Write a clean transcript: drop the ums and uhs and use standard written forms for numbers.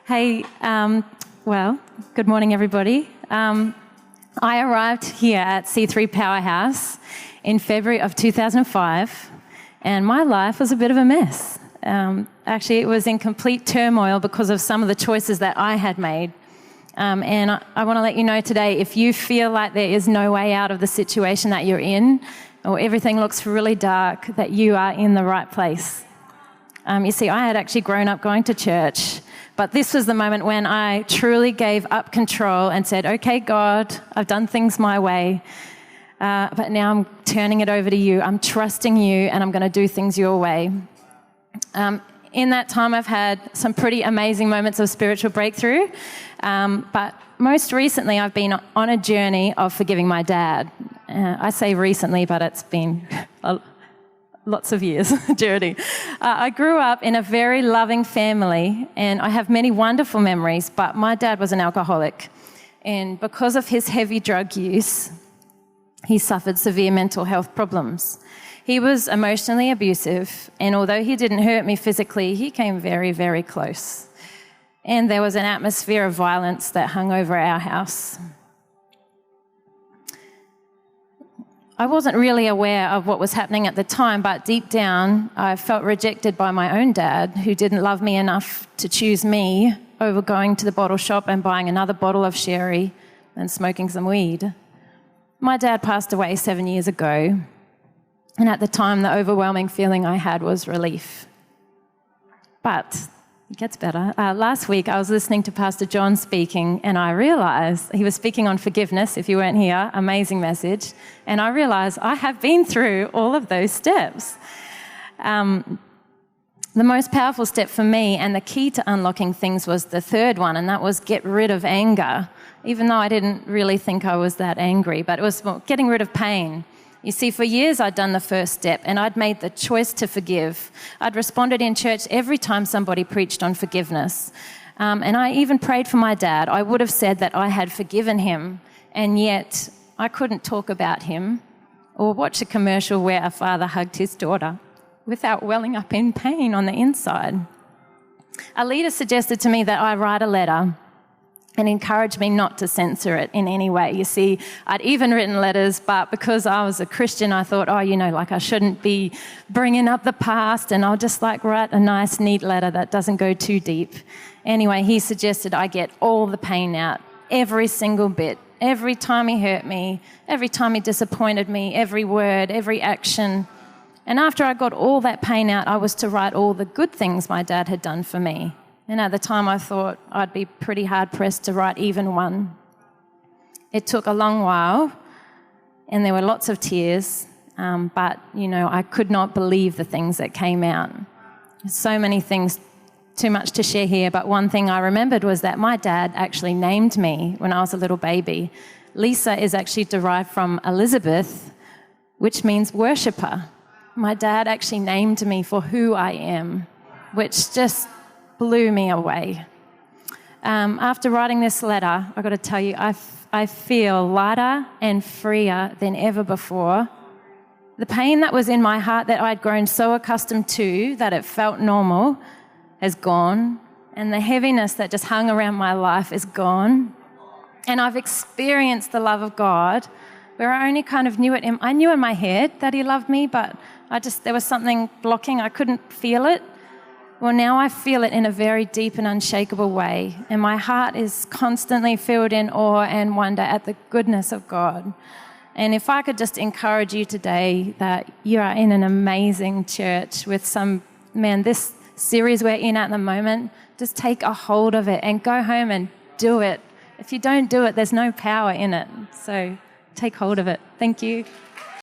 Hey, good morning, everybody. I arrived here at C3 Powerhouse in February of 2005, and my life was a bit of a mess. Actually, it was in complete turmoil because of some of the choices that I had made. And I want to let you know today, if you feel like there is no way out of the situation that you're in, or everything looks really dark, that you are in the right place. You see, I had actually grown up going to church, but this was the moment when I truly gave up control and said, okay, God, I've done things my way, but now I'm turning it over to you. I'm trusting you, and I'm going to do things your way. In that time, I've had some pretty amazing moments of spiritual breakthrough, but most recently, I've been on a journey of forgiving my dad. I say recently, but it's been lots of years journey. I grew up in a very loving family, and I have many wonderful memories, but my dad was an alcoholic. And because of his heavy drug use, he suffered severe mental health problems. He was emotionally abusive, and although he didn't hurt me physically, he came very, very close. And there was an atmosphere of violence that hung over our house. I wasn't really aware of what was happening at the time, but deep down, I felt rejected by my own dad, who didn't love me enough to choose me over going to the bottle shop and buying another bottle of sherry and smoking some weed. My dad passed away 7 years ago, and at the time, the overwhelming feeling I had was relief. But it gets better. Last week, I was listening to Pastor John speaking, and I realised he was speaking on forgiveness. If you weren't here, amazing message. And I realised I have been through all of those steps. The most powerful step for me, and the key to unlocking things, was the third one, and that was get rid of anger, even though I didn't really think I was that angry, but it was getting rid of pain. You see, for years I'd done the first step, and I'd made the choice to forgive. I'd responded in church every time somebody preached on forgiveness. And I even prayed for my dad. I would have said that I had forgiven him, and yet I couldn't talk about him or watch a commercial where a father hugged his daughter without welling up in pain on the inside. A leader suggested to me that I write a letter and encouraged me not to censor it in any way. You see, I'd even written letters, but because I was a Christian, I thought, I shouldn't be bringing up the past, and I'll just write a nice, neat letter that doesn't go too deep. Anyway, he suggested I get all the pain out, every single bit, every time he hurt me, every time he disappointed me, every word, every action. And after I got all that pain out, I was to write all the good things my dad had done for me. And at the time, I thought I'd be pretty hard-pressed to write even one. It took a long while, and there were lots of tears, but, I could not believe the things that came out. So many things, too much to share here, but one thing I remembered was that my dad actually named me when I was a little baby. Lisa is actually derived from Elizabeth, which means worshipper. My dad actually named me for who I am, which just blew me away. After writing this letter, I've got to tell you, I feel lighter and freer than ever before. The pain that was in my heart that I'd grown so accustomed to that it felt normal has gone, and the heaviness that just hung around my life is gone. And I've experienced the love of God where I only kind of knew it. I knew in my head that he loved me, but there was something blocking. I couldn't feel it. Well, now I feel it in a very deep and unshakable way, and my heart is constantly filled in awe and wonder at the goodness of God. And if I could just encourage you today that you are in an amazing church with this series we're in at the moment, just take a hold of it and go home and do it. If you don't do it, there's no power in it. So take hold of it. Thank you.